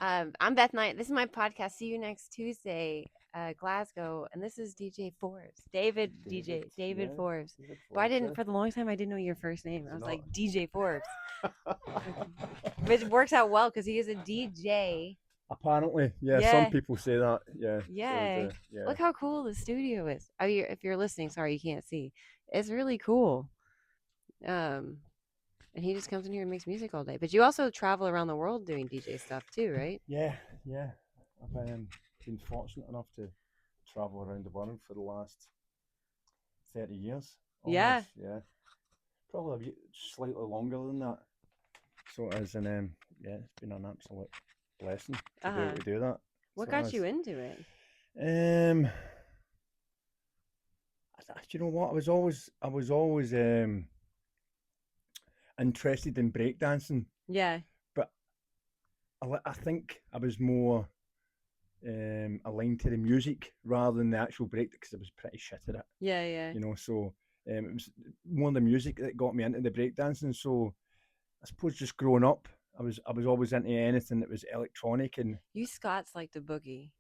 I'm Beth Knight. This is my podcast. See you next Tuesday, Glasgow. And this is DJ Forbes. David Yeah, Forbes. David But I Forbes, didn't, for the longest time, I didn't know your first name. Is I it was not? like, DJ Forbes. Which works out well because he is a DJ. Apparently, yeah. Some Yeah. people say that. Yeah. So Yeah. the yeah. Look how cool the studio is. Oh, if you're listening, sorry, you can't see. It's really cool. Um, and he just comes in here and makes music all day. But you also travel around the world doing DJ stuff too, right? Yeah, yeah. I've been fortunate enough to travel around the world for the last 30 years, Yeah. almost. Yeah, probably a bit slightly longer than that. So as an yeah, it's been an absolute blessing to be able Uh-huh. to do that. What So it got you has. into it? Um, you know what? I was always interested in breakdancing, Yeah. but I think I was more aligned to the music rather than the actual break because I was pretty shit at it, Yeah, yeah. you know. So it was more the music that got me into the breakdancing. So I suppose just growing up, I was always into anything that was electronic, and You Scots like to boogie.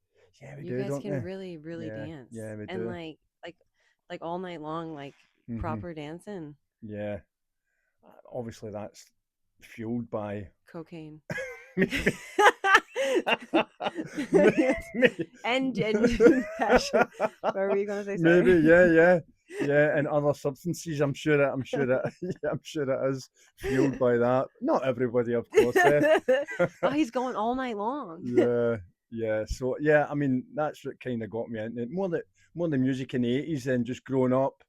yeah, we You do, guys don't can we? really, really Yeah, dance. yeah, we And do. like all night long, like Hmm. proper dancing. Yeah, obviously that's fueled by Cocaine. maybe maybe and passion. Or were you gonna say maybe, sorry? yeah, yeah, yeah, and other substances. I'm sure that yeah, I'm sure it is fueled by that. Not everybody, of course. Oh, he's going all night long. Yeah, yeah. So yeah, I mean that's what kind of got me into it. More the music in the 80s and just growing up.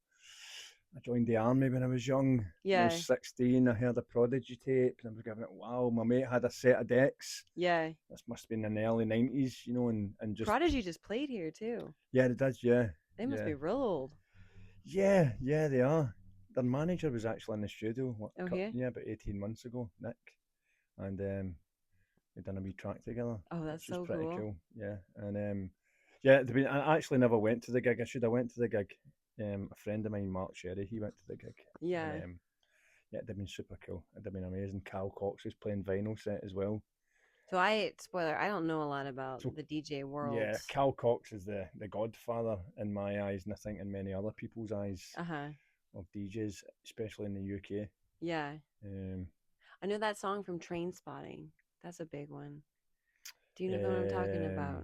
I joined the army when I was young. When I was Yeah, 16, I heard a Prodigy tape and I was giving it wow. My mate had a set of decks. yeah. This must have been in the early 90s, you know, and just Prodigy just played here too. yeah, it does, yeah, They must yeah, be real old. yeah, yeah. They are. Their manager was actually in the studio, Oh, here? yeah, about 18 months ago, Nick, and we done a wee track together, Oh, that's which was so pretty cool. cool. Yeah, and yeah, I actually never went to the gig. I should have went to the gig. A friend of mine, Mark Sherry, he went to the gig, and Yeah. yeah, it'd have been super cool. It'd have been amazing. Cal Cox was playing vinyl set as well. So spoiler, I don't know a lot about So the DJ world. yeah, Cal Cox is the godfather in my eyes, and I think in many other people's eyes Uh-huh. of DJs, especially in the UK. Yeah. Um, I know that song from Train Spotting. That's a big one. Do you know the one I'm talking um, about?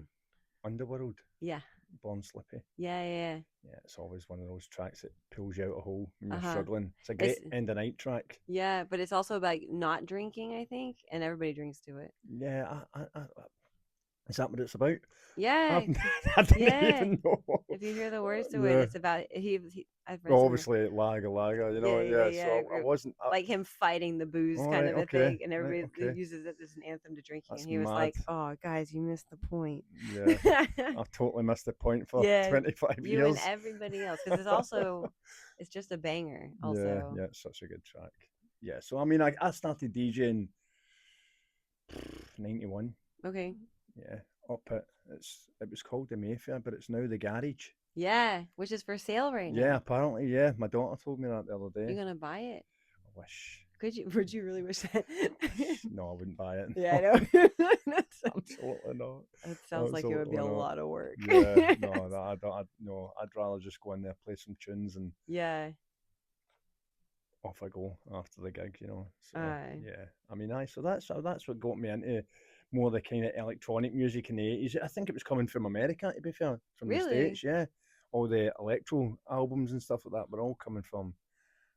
Underworld, Yeah. Born Slippy. Yeah, yeah. Yeah, it's always one of those tracks that pulls you out a hole when you're Uh-huh. struggling. It's a It's great end of night track. yeah, but it's also about not drinking, I think, and everybody drinks to it. Yeah, is that what it's about? Yeah. I didn't Yeah. even know. If you hear the words to it, Yeah, it's about I've read well, some obviously lager, you know. yeah, yeah, Yeah, yeah. so I wasn't. Like him fighting the booze All kind right, of a okay, thing, and right, everybody okay. uses it as an anthem to drinking. And That's he was mad. like, "Oh, guys, you missed the point." Yeah, I've totally missed the point for Yeah, 25 you and years. everybody else, because it's just a banger. Yeah, Also, yeah, it's such a good track. Yeah, so I mean, I started DJing 91. okay, Yeah, up at it was called the Mayfair, but it's now the Garage. yeah, which is for sale right Yeah, now. apparently, yeah. My daughter told me that the other You day. gonna buy it? I wish. Could you? Would you really wish that? No, I wouldn't buy it. Yeah, I No, know. absolutely not. It sounds like it would be Absolutely a not. lot of work. Yeah, no, no, I don't. No, I'd rather just go in there, play some tunes, and Yeah. off I go after the gig. You know. So Uh, yeah, I mean, so that's what got me into more the kind of electronic music in the 80s. I think it was coming from America, to be fair, from the really? States. Yeah, all the electro albums and stuff like that were all coming from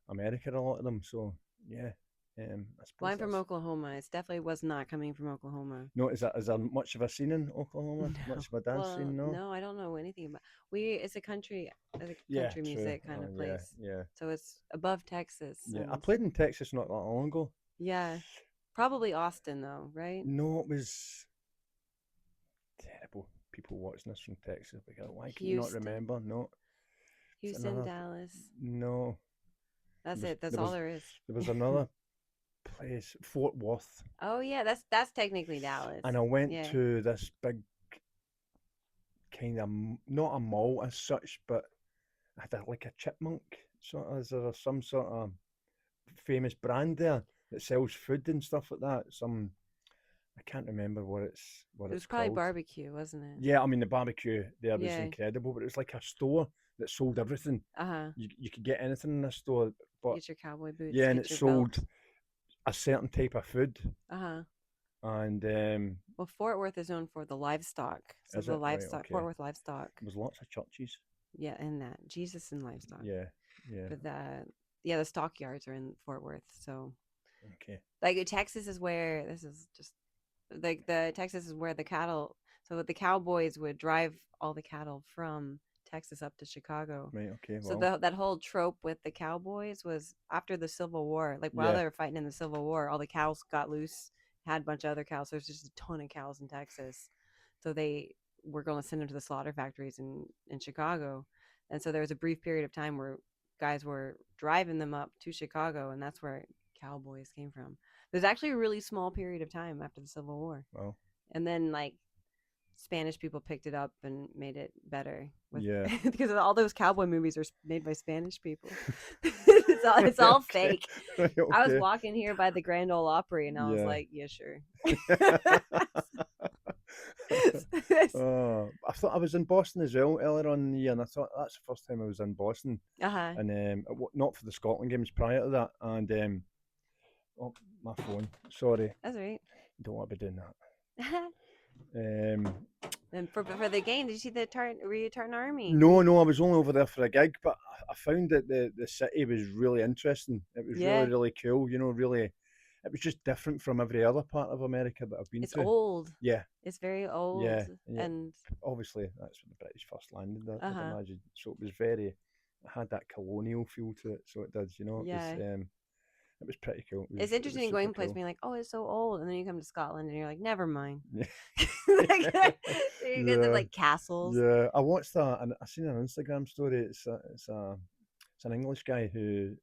America, a lot of them. So yeah, I Well, suppose I'm from that's. Oklahoma. It definitely was not coming from Oklahoma. No, is there much of a scene in Oklahoma? No. Much of a dance Well, scene? No. no, I don't know anything about. It's a Yeah, country true. music kind Oh of yeah, place. yeah, So it's above Texas, yeah. I and played in Texas not that long ago. yeah, probably Austin though, right? No, it was terrible. People watching this from Texas, like, oh, why can you not Houston, remember? No, it's Houston, another. Dallas. No, That's it. That's there all was there is. there was another place, Fort Worth, Oh yeah, that's technically Dallas. and I went Yeah. to this big kind of not a mall as such, but I had like a chipmunk sort of. Is there some sort of famous brand there that sells food and stuff like that? I can't remember what It was it's probably called. barbecue, wasn't it? Yeah, I mean the barbecue there was Yeah. incredible, but it was like a store that sold everything. Uh-huh. You could get anything in this store, but Get your cowboy boots, yeah, and it get your sold belt. a certain type of food, Uh-huh. and Well, Fort Worth is known for the livestock. So is the it right? livestock, Fort Okay, Worth livestock. there was lots of churches. Yeah, and that Jesus and livestock. Yeah, yeah, But the stockyards are in Fort Worth. So okay, like Texas is where this is just like the Texas is where the cattle. So the cowboys would drive all the cattle from Texas up to Chicago. right, okay, So well, that whole trope with the cowboys was after the Civil War. Like while yeah, they were fighting in the Civil War, all the cows got loose. Had a bunch of other cows. There's just a ton of cows in Texas. So they were going to send them to the slaughter factories in Chicago. And so there was a brief period of time where guys were driving them up to Chicago, and that's where cowboys came from. There's actually a really small period of time after the Civil War, well, and then like Spanish people picked it up and made it better with yeah. because all those cowboy movies are made by Spanish people. It's all Okay, fake. right, I was okay, walking here by the Grand Ole Opry and I was yeah. like, yeah, sure. I thought I was in Boston as well earlier on in the year, and I thought that's the first time I was in Boston, Uh-huh. and not for the Scotland games prior to that, and oh, my phone, sorry, That's right. don't want to be doing that. Um, And for the game, did you see the Tartan Army? no, I was only over there for a gig, but I found that the city was really interesting. It was really Yeah, really cool, really. It was just different from every other part of America that I've been it's to. old. Yeah, It's very old, yeah, and yeah, and obviously that's when the British first landed, I'd uh-huh. imagine. So it was very, it had that colonial feel to it. So it did, Yeah. it was pretty cool. It's It was interesting super going place cool. being like, oh, it's so old, and then you come to Scotland and you're like, never mind. Yeah, Like, you guys have yeah, like castles. yeah. I watched that and I seen an Instagram story. It's an English guy who,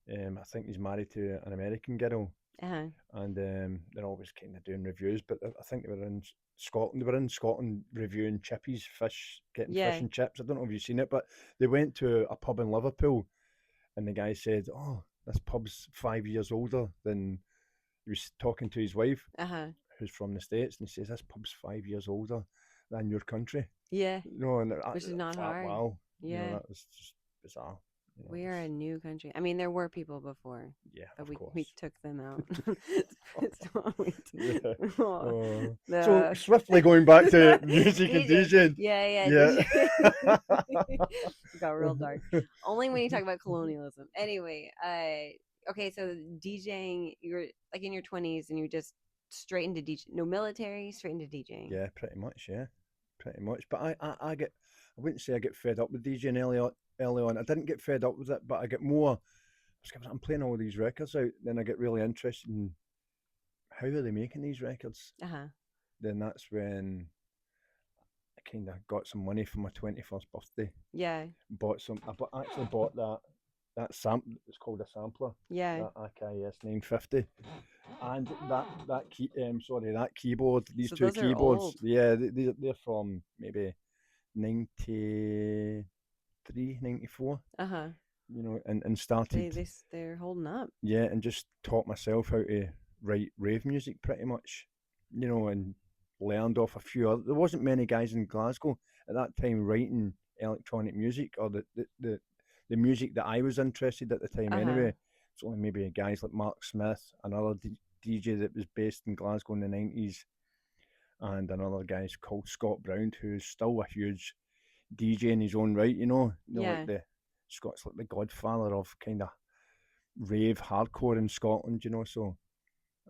I think he's married to an American girl, Uh-huh. and they're always kind of doing reviews. But I think they were in Scotland. They were in Scotland reviewing chippies, fish, getting fish Yeah. and chips. I don't know if you've seen it, but they went to a pub in Liverpool, and the guy said, "Oh, this pub's 5 years older than." He was talking to his wife, Uh-huh. who's from the States, and he says, "This pub's 5 years older than your country." Yeah. And Which is I not thought, hard. wow, Yeah. that was just bizarre. We are a new country. I mean, there were people before, Yeah, but of we course. took them out. So Yeah. oh, Oh. So the swiftly going back to music and DJ. DJing. Yeah, yeah. Yeah. It got real dark. Only when you talk about colonialism. Anyway, okay, so DJing, you're like in your 20s and you just straight into DJ. No military, straight into DJing. Yeah, pretty much. Yeah, pretty much. But I wouldn't say I get fed up with DJing early on. Early on, I didn't get fed up with it, but I get more. I'm playing all these records out, then I get really interested in how are they making these records. Uh-huh. Then that's when I kind of got some money for my 21st birthday. Yeah. Bought some. Actually bought that It's called a sampler. Yeah. That AKS 950, and that keyboard. These So two those are keyboards. old. Yeah, they're from maybe 93, 94. Uh-huh. And started, They're holding up. yeah, and just taught myself how to write rave music pretty much, and learned off a few other. There wasn't many guys in Glasgow at that time writing electronic music, or the music that I was interested at the time Uh-huh. anyway. It's only maybe guys like Mark Smith, another DJ that was based in Glasgow in the 90s, and another guy called Scott Brown, who's still a huge DJ in his own right, like Yeah. Scott's like the godfather of kind of rave hardcore in Scotland, so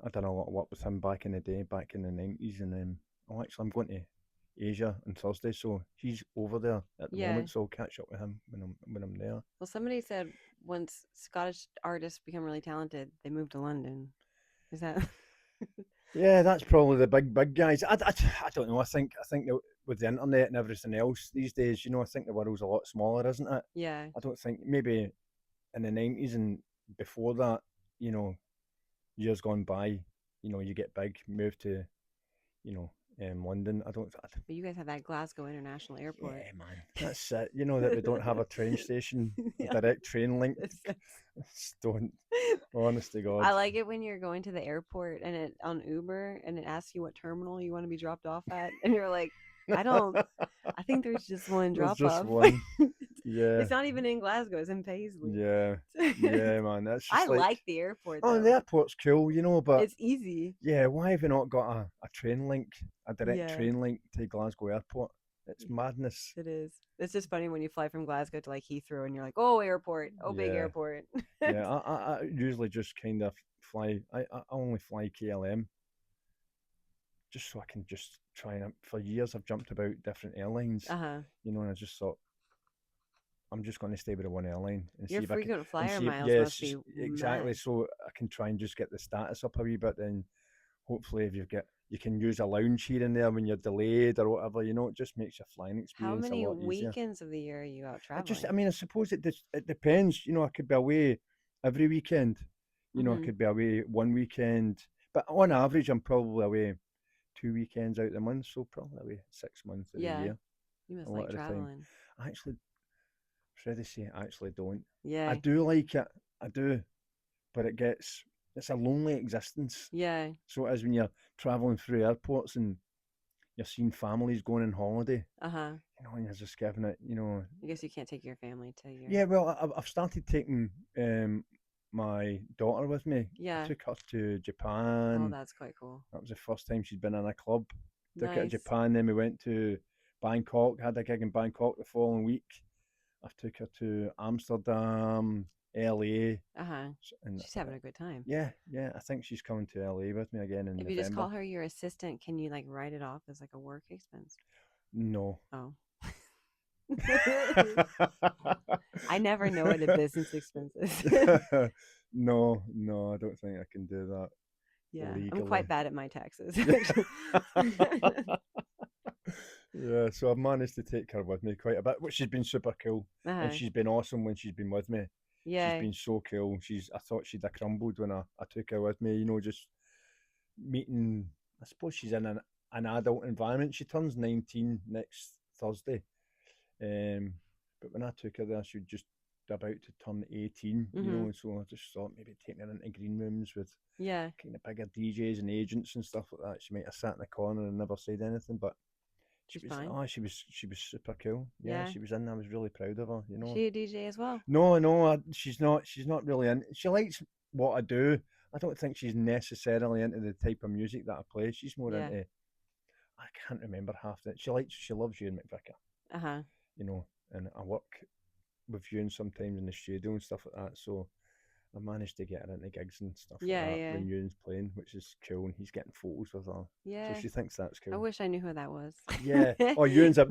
I done a lot of work with him back in the day, back in the 90s, and I'm going to Asia on Thursday, so he's over there at the Yeah. moment, so I'll catch up with him when I'm there. Well, somebody said once Scottish artists become really talented, they move to London. Is that? Yeah, that's probably the big guys. I don't know. I think that with the internet and everything else these days, I think the world's a lot smaller, isn't it? Yeah. I don't think maybe in the 90s and before that, you know, years gone by, you get big, move to, London. I don't. But you guys have that Glasgow International Airport. Yeah, man, that's it. You know that we don't have a train station, a Yeah, direct train link. makes sense. Just don't. Honest to God. I like it when you're going to the airport and it on Uber and it asks you what terminal you want to be dropped off at, and you're like, I don't. I think there's just one There's drop just off. one. Yeah, It's not even in Glasgow; it's in Paisley. yeah, yeah, man. That's I just like, like the airport oh, the though. airport's cool, you know, but It's easy. yeah, why have we not got a train link, a direct Yeah, train link to Glasgow Airport? It's madness. it is. It's just funny when you fly from Glasgow to like Heathrow and you're like, oh, airport, oh, big Yeah, airport. yeah. I usually just kind of fly. I only fly KLM just so I can just try and. For years, I've jumped about different airlines, Uh huh. you know, and I just thought I'm just going to stay with the one airline and Your see if I can frequent and flyer see if miles must yes be exactly mad. so I can try and just get the status up a wee bit. Then hopefully if you can use a lounge here and there when you're delayed or whatever, you know, it just makes your flying How experience a many lot easier. weekends of the year are you out I traveling? mean, I suppose it depends. You know, I could be away every weekend. You know, I Mm-hmm. could be away one weekend, but on average, I'm probably away 2 weekends out of the month, so probably away 6 months of the Yeah, year. you A must lot like of the time, traveling. I actually, Freddie say, I actually don't. I Yeah, do like it, I do, but it's a lonely existence. yeah. So it is when you're traveling through airports and you're seeing families going on holiday, Uh huh. you know, and you're just giving it, you know. I guess you can't take your family to your. Yeah, well, I've started taking my daughter with me. I Yeah. took her to Oh, Japan. that's quite cool. That was the first time she'd been in a club. Took her to Nice. Japan, then we went to Bangkok, had a gig in Bangkok the following week. I took her to Amsterdam, LA, Uh huh. and She's having a good time. yeah, yeah, I think she's coming to LA with me again in If you just November. call her your assistant, can you like write it off as like a work expense? No. Oh. I never know what a business expense is. No, no, I don't think I can do that Yeah, I'm legally. quite bad at my taxes, Yeah. actually. Yeah, so I've managed to take her with me quite a bit, which has been super cool. And Uh-huh. she's been awesome when she's been with me. She's Yeah. been so cool. I thought she'd have crumbled when I took her with me, you know, just meeting. I suppose she's in an adult environment. She turns 19 next Thursday. Um, but when I took her there, she was just about to turn 18, you Mm-hmm. know, so I just thought maybe taking her into green rooms with Yeah. kind of bigger DJs and agents and stuff like that. She might have sat in the corner and never said anything, but She's fine. she was super cool. Yeah, Yeah. she was in. I was really proud of her. You Is know. she a DJ as well? No, no, she's not. She's not really in. She likes what I do. I don't think she's necessarily into the type of music that I play. She's more Yeah. into. I can't remember half that. She loves you and McVicker. Uh-huh. You know, and I work with you sometimes in the studio and stuff like that. So I managed to get her into gigs and stuff like Yeah, that yeah. when Ewan's playing, which is cool, and he's getting photos with her, so Yeah. she thinks that's I cool. wish I knew who that was. Yeah. Oh, Ewan's a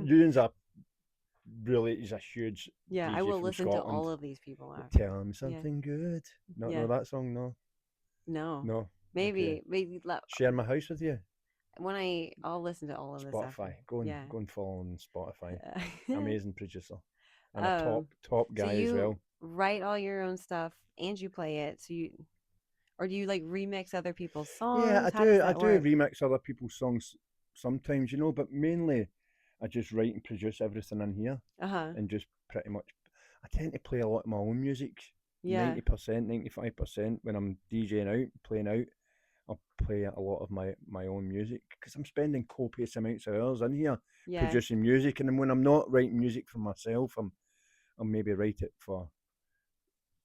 really he's a huge Yeah, I DJ will from listen to Scotland. all of these people after. Tell him Yeah. something good. Not Yeah. know that song? No, No. no. Okay. Maybe Share my house with you. I'll listen to all of this Spotify. after. Go Yeah. and follow on Spotify. Amazing producer and a um top so guy as you well. write all your own stuff and you play it. Or do you like remix other people's Yeah, songs? I How does do. I that do work? remix other people's songs sometimes, you know, but mainly I just write and produce everything in here Uh-huh. and just pretty much. I tend to play a lot of my own music, Yeah. 90%, 95% when I'm DJing out, playing out. I'll play a lot of my own music because I'm spending copious amounts of hours in here Yeah. producing music, and then when I'm not writing music for myself, I'll maybe write it for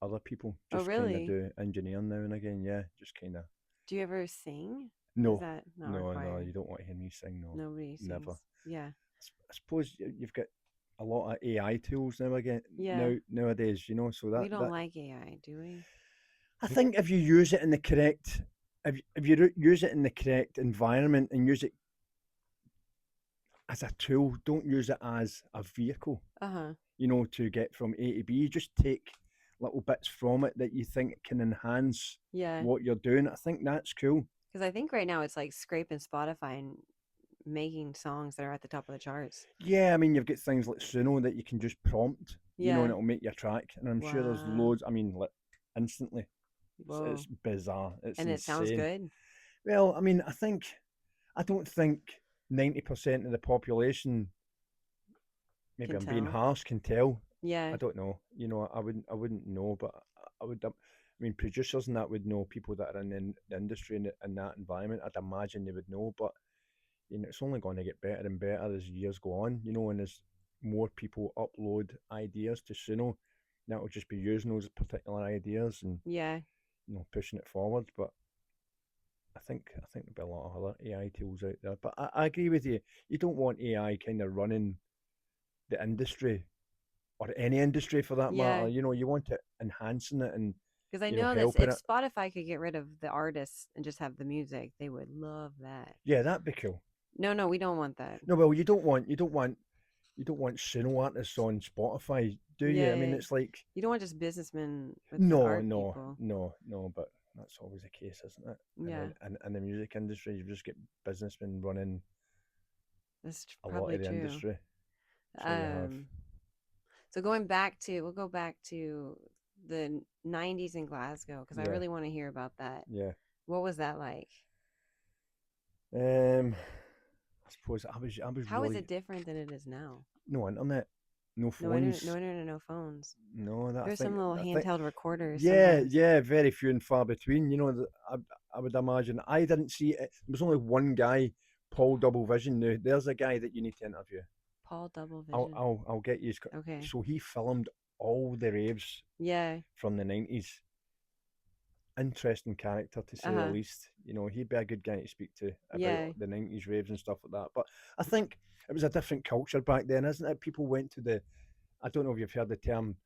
other people. Oh, Just kind of really? do engineering now and again. Yeah, just kind of. Do you ever sing? Is No, that not no, no. required? You don't want to hear me sing. No, Nobody never. sings. Yeah. I suppose you've got a lot of AI tools now again Yeah. nowadays. You know, so We don't that like AI, do we? I think if you use it in the correct, if you use it in the correct environment and use it as a tool, don't use it as a vehicle. Uh-huh. You know, to get from A to B. You just take little bits from it that you think can enhance Yeah. what you're doing. I think that's cool. Because I think right now it's like scraping Spotify and making songs that are at the top of the charts. Yeah, I mean, you've got things like Suno that you can just prompt, you know, and Yeah. it'll make your track. And I'm sure there's Wow. loads. I mean, like instantly. Whoa. It's bizarre. It's And it sounds insane. good. Well, I mean, I don't think. 90% of the population, maybe Can I'm being tell. harsh, can tell. I Yeah. don't know. I wouldn't know, but I would. I mean, producers and that would know. People that are in the industry in that environment, I'd imagine they would know. But it's only going to get better and better as years go on. And as more people upload ideas to Suno, that will just be using those particular ideas and Yeah. pushing it forward. But I think there'll be a lot of other AI tools out there. But I agree with you. You don't want AI kind of running the industry or any industry for that matter. Yeah. You want it enhancing it and Because I know that helping if it. Spotify could get rid of the artists and just have the music, they would love that. Yeah, that'd be cool. No, no, we don't want that. No, well, you don't want Suno artists on Spotify, do you? I mean, Yeah. it's like You don't want just businessmen with the no, art no, people. no, no, but that's always the case, isn't it? And Yeah. then in the music industry, you just get businessmen running That's a lot probably of the true. industry. So you have, Um, so going back to, we'll go back to the 90s in Glasgow because I yeah, really want to hear about that. yeah. What was that like? I suppose I was How is really it different than it is now? no internet, no No internet, no phones. internet, no phones. No, that There's some little I think handheld recorders yeah, sometimes. yeah, very few and far between. I would imagine. I didn't see it. There was only one guy, Paul Double Vision. Now, there's a guy that you need to interview. Paul Double I'll Vision. I'll I'll get you. Okay. So he filmed all the raves Yeah. from the 90s. Interesting character to say the Uh-huh. least. He'd be a good guy to speak to about Yeah. the 90s raves and stuff like that. But I think it was a different culture back then, isn't it? People went to the. I don't know if you've heard the term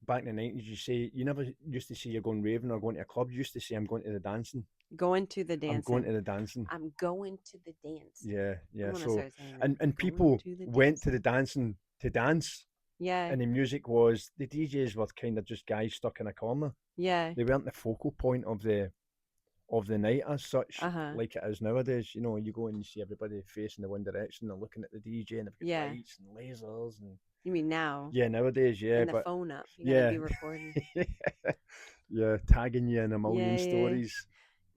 back in the 90s. You never used to say you're going raving or going to a club. You used to say I'm going to the dancing. Going to the I'm going dancing. to the dancing. I'm going to the dancing. Yeah, I'm yeah. gonna So, start saying that. and Going people to the went to the dancing. dancing to dance, Yeah. and the music was the DJs were kind of just guys stuck in a corner. Yeah. They weren't the focal point of the night as such, Uh-huh. like it is nowadays. You go and you see everybody facing the one direction. They're looking at the DJ, and they've got Yeah. lights and lasers, and You mean now? yeah, nowadays, yeah, And the but phone up. You gotta yeah, be recording. yeah, tagging you in a Yeah, million yeah. stories,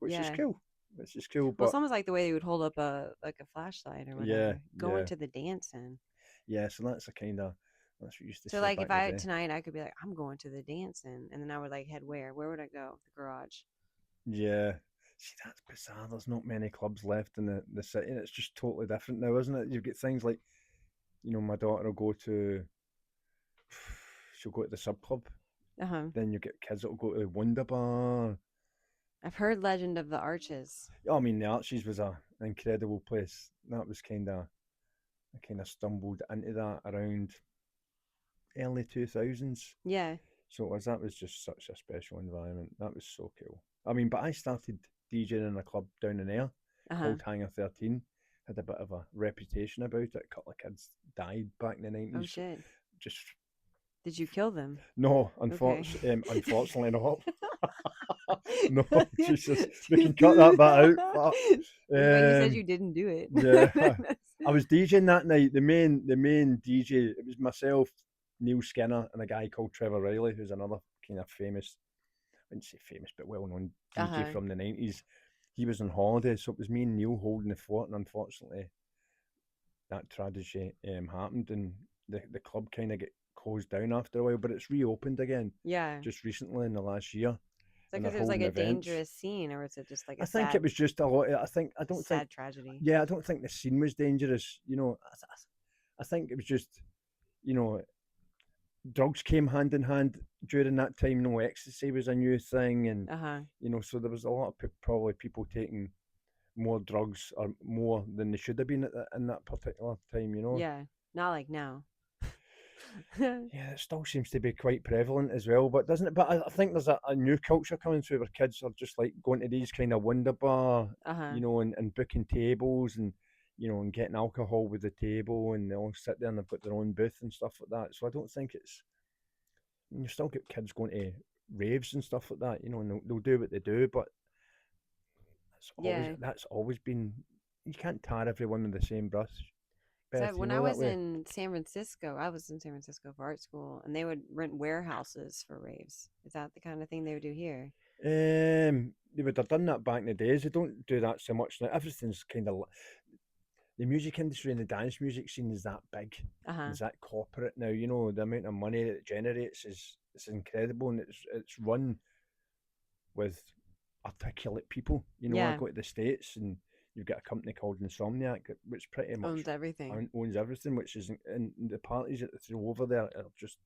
which is Yeah. cool. Which is cool, Well, it's but almost like the way they would hold up a flashlight or yeah, whatever. Going yeah, to the dancing. yeah. So that's what we used to So say like if back in the I day. tonight I could be like, I'm going to the dancing, and then I would like head where? Where would I go? The garage. Yeah. See, that's bizarre. There's not many clubs left in the city, and it's just totally different now, isn't it? You've got things like, my daughter will go to, she'll go to the sub club. Uh-huh. Then you get kids that'll go to the Wonder Bar. I've heard Legend of the Arches. I mean, the Archies was an incredible place. That was I kind of stumbled into that around early 2000s. Yeah. So that was just such a special environment. That was so cool. I mean, but I started DJing in a club down in there Uh-huh. called Hangar 13. Had a bit of a reputation about it. A couple of kids died back in the Oh 90s. shit. Just Did you kill them? no, Okay. unfortunately not. No, Jesus, we can cut that bit out. But, But you said um, you didn't do yeah, it. I was DJing that night. The main DJ. It was myself, Neil Skinner, and a guy called Trevor Riley, who's another kind of famous. I wouldn't say famous, but well-known DJ Uh-huh. from the 90s. He was on holiday, so it was me and Neil holding the fort, and unfortunately, that tragedy happened, and the club kind of get closed down after a while, but it's reopened again Yeah. just recently in the last year, Is that and they're because it was like holding a events. dangerous scene, or was it just like I a think it sad, was just a lot. I don't think. sad tragedy? Yeah, I don't think the scene was dangerous. I think it was just you know drugs came hand in hand during that time. No, ecstasy was a new thing, and Uh-huh. so there was a lot of probably people taking more drugs or more than they should have been in that particular time. Yeah. Not like now. Yeah, it still seems to be quite prevalent as well, but doesn't it? But I think there's a new culture coming through where kids are just like going to these kind of wonder bar, Uh-huh. and booking tables and and getting alcohol with the table, and they all sit there and they've got their own booth and stuff like that. So I don't think it's. I mean, you still get kids going to raves and stuff like that, and they'll do what they do, but that's always Yeah. that's always been. You can't tar everyone with the same brush, So Beth. You when I know that was way. in San Francisco, I was in San Francisco for art school, and they would rent warehouses for raves. Is that the kind of thing they would do here? They would have done that back in the days. They don't do that so much now. Everything's kind of. the music industry and the dance music scene is that big, and Uh-huh. it's that corporate now. You know, the amount of money that it generates is it's incredible, and it's run with articulate people. You know, I Yeah. go to the States and you've got a company called Insomniac, which pretty much Owns everything. owns everything, which is, and the parties that they throw over there are just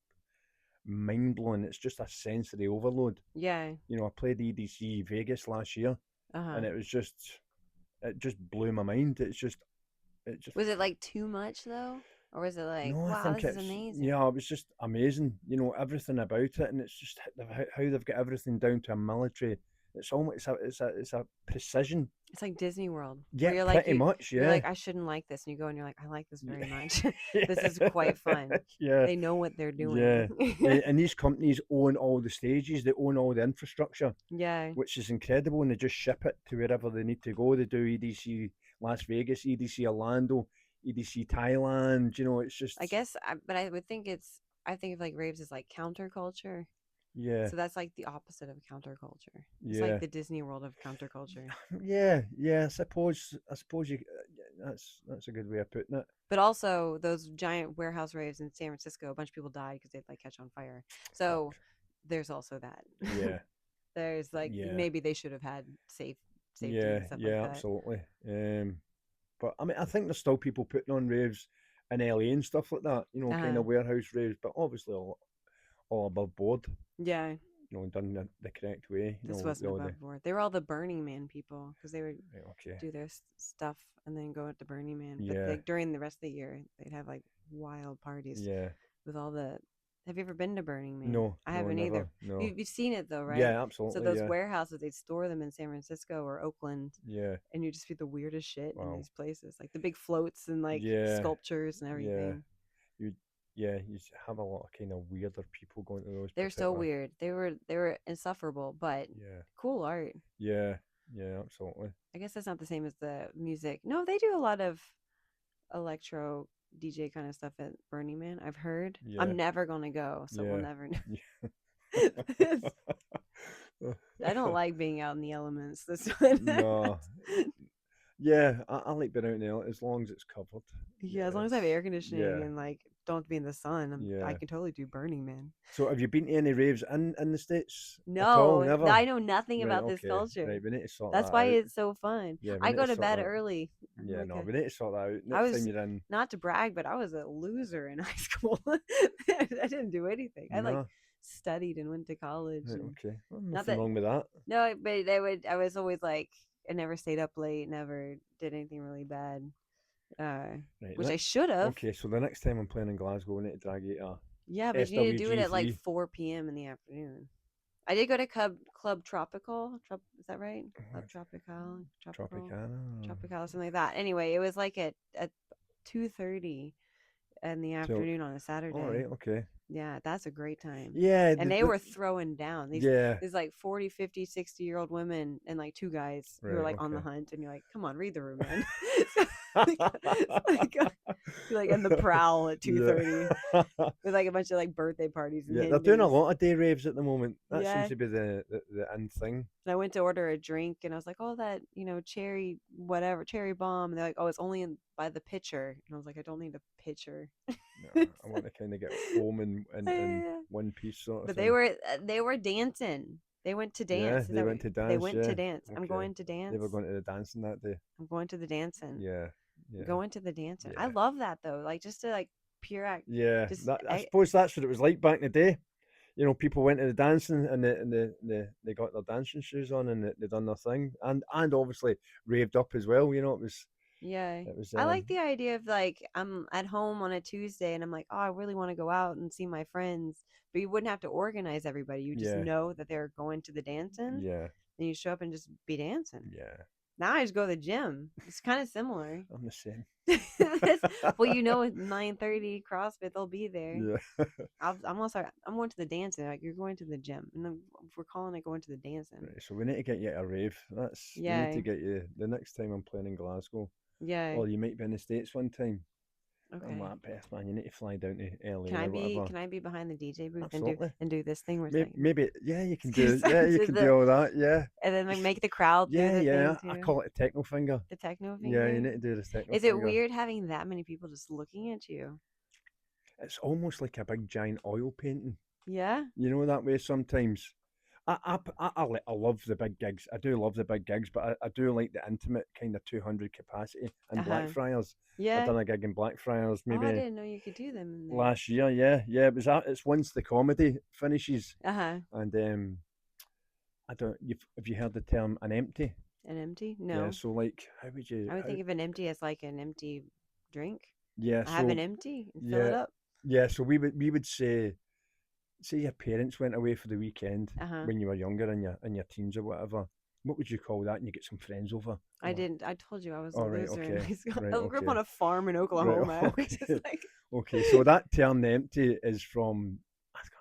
mind blowing. It's just a sensory overload. Yeah. You know, I played EDC Vegas last year, Uh-huh. and it just blew my mind. It just Was it like too much though? Or was it like, no, I wow, think this is it's amazing? yeah, it was just amazing. You know, everything about it, and it's just how they've got everything down to a military. It's almost it's a precision. It's like Disney World, where Yeah, pretty much. you're Yeah, like, I shouldn't like this, and you go and you're like, I like this very much. This is yeah, quite fun. yeah, They know what they're yeah. doing. And these companies own all the stages. They own all the infrastructure, Yeah. which is incredible. And they just ship it to wherever they need to go. They do EDC Las Vegas, EDC Orlando, EDC Thailand. You know, it's I just guess, but I would think I think of like raves as like counterculture. yeah, So that's like the opposite of counterculture. It's like yeah. the Disney World of counterculture. Yeah, yeah. I suppose you. That's a good way of putting it. But also those giant warehouse raves in San Francisco, a bunch of people died because they'd like catch on fire. Fuck. So there's also that. Yeah, There's like yeah, maybe they should have had safety yeah, and stuff like yeah. that. Absolutely. But I mean, I think there's still people putting on raves in LA and stuff like that. You know, kind Uh of warehouse raves, but obviously all above board. yeah, You know, done the correct way. You this know, wasn't all the above board. They were all the Burning Man people because they would right, okay. do their stuff and then go at the Burning Man. But Yeah, like during the rest of the year, they'd have like wild parties yeah. with all the. Have you ever been to Burning Man? No, I no, haven't either. never. No. You've seen it though, right? Yeah, So absolutely. those Yeah, warehouses, they'd store them in San Francisco or Oakland, yeah. and you just be the weirdest shit in Wow. these places, like the big floats and like Yeah, sculptures and yeah. everything. You, yeah. You have a lot of kind of weirder people going to those They're so particular. weird. They were insufferable, but Yeah, cool art. yeah, yeah. Absolutely. I guess that's not the same as the music. No, they do a lot of electro DJ kind of stuff at Burning Man. I've heard. Yeah, I'm never gonna go, so we'll yeah. never know. Yeah. I don't like being out in the elements. This one. No, yeah, I like being out there as long as it's covered. Yeah, as Yeah, long as I have it's air conditioning yeah, and like don't have to be in the sun, I yeah. can totally do Burning Man. So, have you been to any raves in the States at all? No, Never. I know nothing Right. about this Okay. culture. Right. We need to sort That's that why out. it's so fun. Yeah, we I need go to to sort bed that. early. I'm Yeah. like No, a we need to sort that out. I Next time was you're in. not to brag, but I was a loser in high school. I didn't do anything. I like No. studied and went to college Right. and Okay. Well, not nothing that wrong with that. no, but they would I was always like I never stayed up late, never did anything really bad. Right. Which I should have. Okay. So the next time I'm playing in Glasgow, we need to drag you to Yeah, but you need to do it at like SWG3 4 p.m. in the afternoon. I did go to Club Tropical. Is that right? Club Tropicana. Tropical, something like that. Anyway, it was like at 2:30 in the So, afternoon on a all right. Saturday. Okay. Yeah, that's a great time. Yeah. And they were throwing down Yeah. these like 40, 50, 60-year-old women and like two guys who were Right. like on the Okay. hunt and you're like, come on, read the room, man. like, you're like in the prowl at Yeah. 2:30 with like a bunch of like birthday parties and Yeah, they're doing a Hindus. lot of day raves at the moment. That seems Yeah. to be the end thing. And I went to order a drink and I was like, oh, that, cherry, whatever, cherry bomb. And they're like, oh, it's only by the pitcher. And I was like, I don't need a pitcher. No, I want to kind of get home in Yeah. one piece sort of But thing. they were dancing. They went to Yeah, dance. Is they that went what to they dance. went Yeah, to dance? I'm okay. going to dance. They were going to the dancing that day. I'm going to the dancing. Yeah, yeah, Going to the dancing. I yeah, love that though. Like just to like pure act. yeah. Just I suppose that's what it was like back in the day. You know, people went to the dancing and they got their dancing shoes on and they done their thing and obviously raved up as well. You know, yeah. it was I like the idea of like I'm at home on a Tuesday and I'm like, oh, I really want to go out and see my friends. But you wouldn't have to organize everybody. You just yeah, know that they're going to the dancing yeah, and you show up and just be dancing. yeah. Now I just go to the gym. It's kind of similar. I'm the same. Well, at 9:30 CrossFit, they'll be there. Yeah. I'm also I'm going to the dancing. Like you're going to the gym, and then we're calling it going to the dancing. Right, so we need to get you to a rave. We need Yeah, to get you the next time I'm playing in Glasgow. yeah. Or you might be in the States one time. I'm Okay. that pissed, man. You need to fly down to Can LA I or be whatever. can I be behind the DJ booth Absolutely. and do this thing where it's Maybe, like maybe, yeah, you can do. Yeah, you can do all that. Yeah, and then like make the crowd do yeah, the yeah. thing I too. call it a techno finger. The techno Yeah, you finger. need to do this techno Is it finger. weird having that many people just looking at you? It's almost like a big giant oil painting. Yeah. You know that way sometimes. I love the big gigs. I do love the big gigs, but I do like the intimate kind of 200 capacity. And Uh-huh. Blackfriars, I Yeah. done a gig in Blackfriars Oh, I maybe didn't know you could do them in there. last year. Yeah, yeah. It's once the comedy finishes, Uh-huh. and I don't. Have you heard the term an empty? An empty? Yeah. No. So like, how would you? I would How? think of an empty as like an empty drink. Yeah. I have an So empty and fill it yeah, up. yeah. So we would say your parents went away for the weekend Uh-huh. when you were younger in your teens or whatever. What would you call that? And you get some friends over. I didn't. I told you I was a All right, loser in okay, high school. right, I grew up okay, on a farm in right, Oklahoma. Which is okay, like, okay. So that term, the empty, is from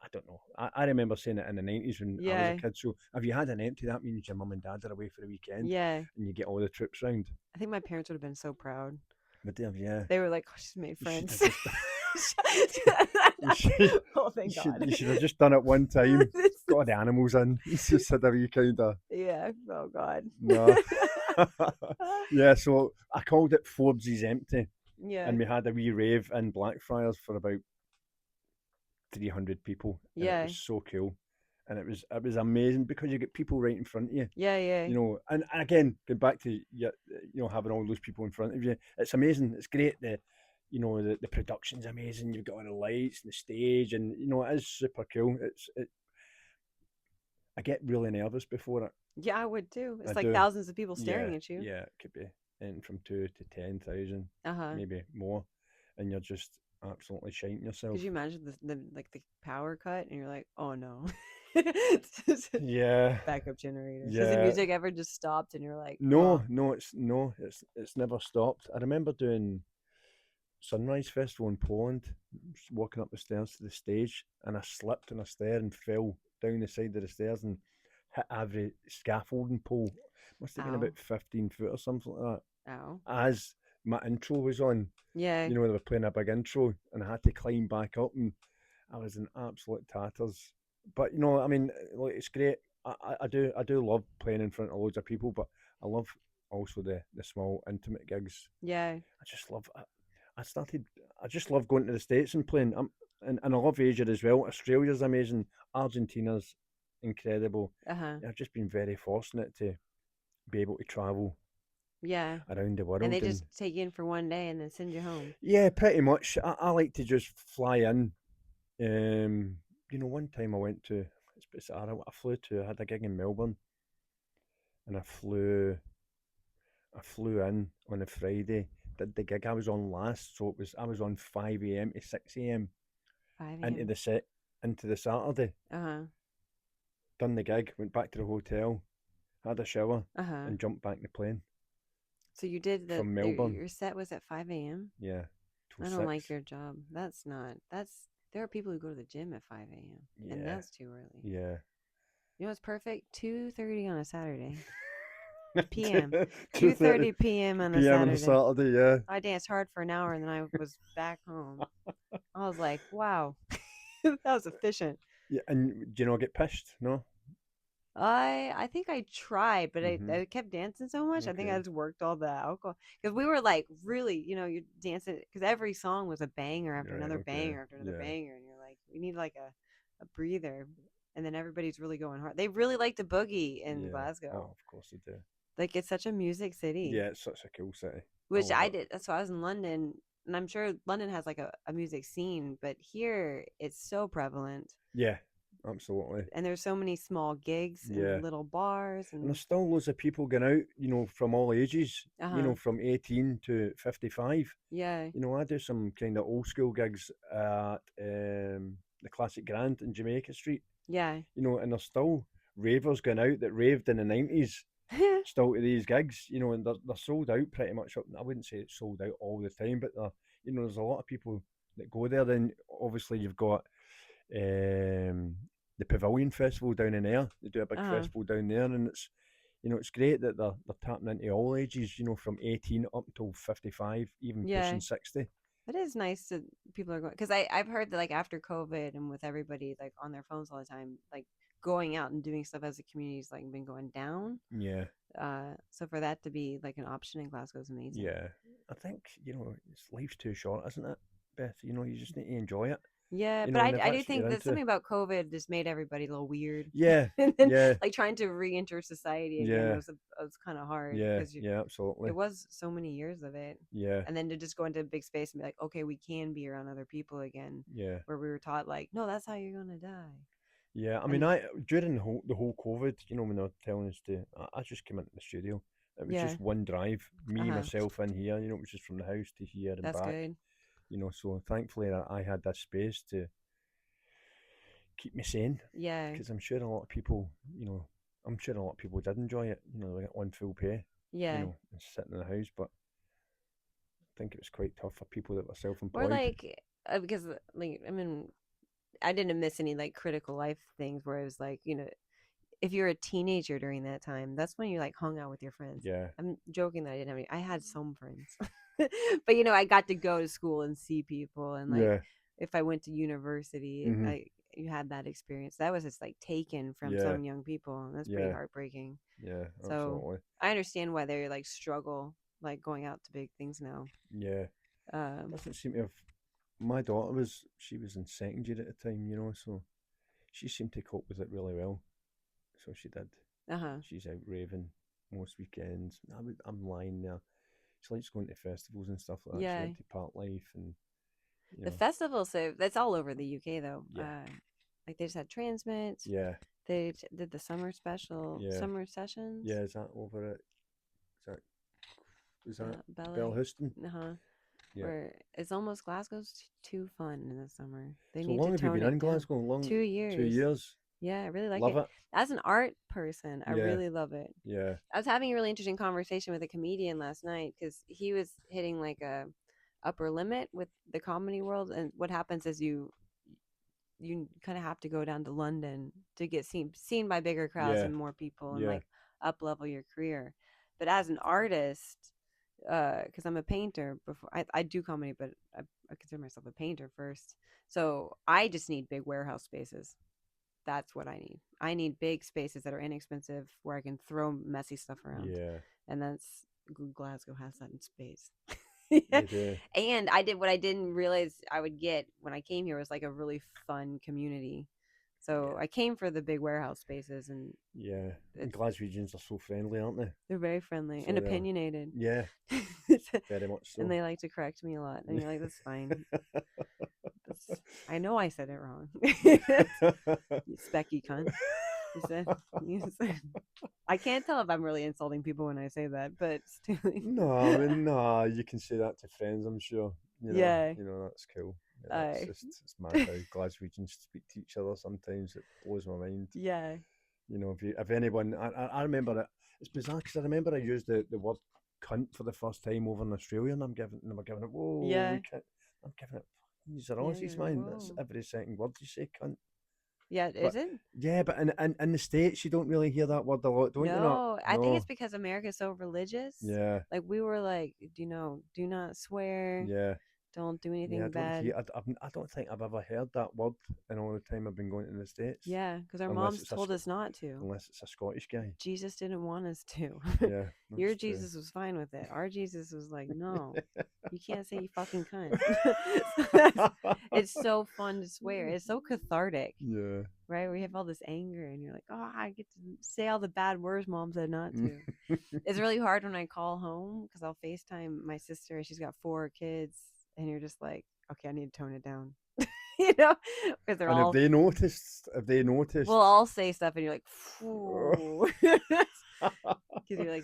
I don't know. I remember saying it in the 90s when I was a yeah, kid. So if you had an empty, that means your mum and dad are away for the weekend, yeah. and you get all the trips round. I think my parents would have been so proud. But they have, yeah, They were like, "Oh, she's made you should have friends." just you should Oh, thank God. you should have just done it one time. Got the animals in. Just had a wee kind of Yeah. Oh God. no. Yeah, so I called it Forbes' Empty, Yeah. and we had a wee rave in Blackfriars for about 300 people, and it Yeah. was so cool, and it was amazing because you get people right in front of you, Yeah. Yeah. and again, going back to having all those people in front of you, it's amazing. It's great. The production's amazing. You've got all the lights and the stage, and it is super cool. I get really nervous before it. Yeah, I would too. I It's like do. thousands of people Yeah, staring at you. yeah, it could be anything from 2 to 10,000, Uh-huh. maybe more, and you're just absolutely shiting Could yourself. you imagine the power cut and you're like, oh no. Yeah, Backup generators. Has the yeah. music ever just stopped and you're like, oh, No, it's never stopped. I remember doing Sunrise Festival in Poland, walking up the stairs to the stage, and I slipped on a stair and fell down the side of the stairs and hit every scaffolding pole. Must have been ow, about 15 foot or something like that. ow. As my intro was on, Yeah. they were playing a big intro, and I had to climb back up, and I was in absolute tatters. But I mean, like, it's great. I do love playing in front of loads of people, but I love also the small intimate gigs. Yeah. I just love. I started. I just love going to the States and playing. And I love Asia as well. Australia's amazing. Argentina's incredible. Uh-huh. I've just been very fortunate to be able to travel Yeah. around the And they world, and just take you in for one day and then send you home. yeah, pretty much. I like to just fly in. One time I went to it's bizarre. I had a gig in Melbourne, and I flew in on a Friday. Did the gig I was on last, so I was on 5 a.m. to 6 a.m. 5 into a.m. the set into the Saturday. Uh-huh. Done the gig, went back to the hotel, had a shower, Uh-huh. and jumped back in the plane So you did from your, Melbourne. your set was at 5 a.m.? Yeah, till I don't like 6. your job. There are people who go to the gym at 5 a.m. and Yeah, that's too early. yeah. You know what's perfect? 2:30 on a Saturday. PM. 2:30 2:30 p.m. on a p.m. on a Saturday. Saturday. Yeah. I danced hard for an hour and then I was back home. I was like, wow, that was efficient. Yeah, and do you not get pissed? No. I think I tried, but Mhm. I kept dancing so much. I think I Okay. just worked all the alcohol because we were like really, you're dancing because every song was a banger after Right. another Okay. banger after another Yeah. banger, and you're like, we need like a breather, and then everybody's really going hard. They really like the boogie in Yeah. Oh, Glasgow. of course they do. Like it's such a music city, Yeah, it's such a cool city. I which love I it. did. So I was in London, and I'm sure London has like a music scene, but here it's so prevalent. Yeah, absolutely. And there's so many small gigs and Yeah. little bars And there's and still loads of people going out, from all ages, uh-huh. from 18 to 55. Yeah. I do some kind of old school gigs at the Classic Grand in Jamaica Street, Yeah. and there's still ravers going out that raved in the 90s, still to these gigs, and they're sold out pretty much. I wouldn't say it's sold out all the time, but there's a lot of people that go there. Then obviously you've got the Pavilion Festival down in there. They do a big Uh-huh. festival down there, and it's great that they're tapping into all ages, from 18 up till 55, even Yeah. pushing 60. That is nice that people are going because I've heard that like after COVID and with everybody like on their phones all the time, like going out and doing stuff as a community's like been going down. Yeah, So for that to be like an option in Glasgow is amazing. yeah. I think life's too short, isn't it, Beth? You just need to enjoy it. Yeah, but And if I do that's what think you're that into, something about COVID just made everybody a little weird, yeah, and then yeah, like trying to re-enter society again yeah, was kind of hard yeah, because yeah, it absolutely, was so many years of it, yeah, and then to just go into a big space and be like, okay, we can be around other people again, yeah. where we were taught like, no, that's how you're gonna die, Yeah, I mean, and I during the whole COVID, when they were telling us to, I just came into the studio. It was yeah, just one drive, me uh-huh, myself in here. It was just from the house to here and that's back. good. So thankfully I had that space to keep me sane, Yeah, because I'm sure a lot of people did enjoy it. They got one full pay, yeah, and sitting in the house, but I think it was quite tough for people that were or self-employed. like because like I mean, I didn't miss any like critical life things where it was like if you're a teenager during that time, that's when you like hung out with your friends. Yeah, I'm joking that I didn't have any. I had some friends, but I got to go to school and see people, and like yeah, if I went to university, mhm, I you had that experience. That was just like taken from yeah, some young people, and that's pretty yeah, heartbreaking. yeah, So absolutely, I understand why they like struggle like going out to big things now. yeah. Um, Doesn't seem to have. My daughter she was in second year at the time, so she seemed to cope with it really well. So she did. uh huh. She's out raving most weekends. I'm lying there. She likes going to festivals and stuff like that. She Yeah, went to Park Life and you the know, festival. So that's all over the UK though. yeah, Like they just had Transmit. yeah, They did the summer special, yeah, summer sessions. yeah. Is that over it? Is that Ballet, Bellhouston? uh-huh. Yeah. Where it's almost Glasgow's too fun in the summer. They So need to long have you tone been it in down. Glasgow? Long, two two years. years. Yeah, I really like Love it. it. As an art person, I Yeah, really love it. yeah, I was having a really interesting conversation with a comedian last night because he was hitting like a upper limit with the comedy world, and what happens is you kind of have to go down to London to get seen by bigger crowds yeah, and more people and yeah. like up level your career. But as an artist, because I'm a painter before I do comedy, but I consider myself a painter first. So I just need big warehouse spaces. That's what I need. I need big spaces that are inexpensive where I can throw messy stuff around. Yeah, And that's Glasgow has that in space. they do. And I did what I didn't realize I would get when I came here was like a really fun community. So Yeah, I came for the big warehouse spaces, and yeah. And it's Glaswegians are so friendly, aren't they? they're very friendly and So they're, opinionated. yeah, very much And so. they like to correct me a lot. And you're like, that's fine. I know I said it wrong. You specky cunt. You said, I can't tell if I'm really insulting people when I say that, but still, No, I mean, no, you can say that to friends, I'm sure. yeah. That's cool. Yeah, Uh, it's mad how Glaswegians speak to each other sometimes. It blows my mind. yeah. If anyone, I remember it. It's bizarre because I remember I used the word cunt for the first time over in Australia, and they were giving it, whoa, we Yeah. can't. I'm giving it, these are Yeah. You're Aussies, like, man. That's whoa. every second word you say, cunt. Yeah. But Is it? yeah, but in the States, you don't really hear that word a lot, don't you? Not? No. I think it's No. because America's so religious. Yeah. Like, we were like, do not swear. Yeah. Don't do Yeah, I anything don't bad. hear. I don't think I've ever heard that word in all the time I've been going to the States, Yeah. Because our unless moms it's a told us not to. unless it's a Scottish guy. Jesus didn't want us to. Yeah, Your that's true. Jesus was fine with it. Our Jesus was like, no, you can't say you fucking cunt. It's so fun to swear. It's so cathartic, Yeah. right? We have all this anger, and you're like, oh, I get to say all the bad words mom said not to. It's really hard when I call home because I'll FaceTime my sister, and she's got 4 kids, and you're just like, okay, I need to tone it down, you know, because they're And have all. they noticed? Have they We'll noticed? all say stuff, and you're like, "Phew." Because you're like,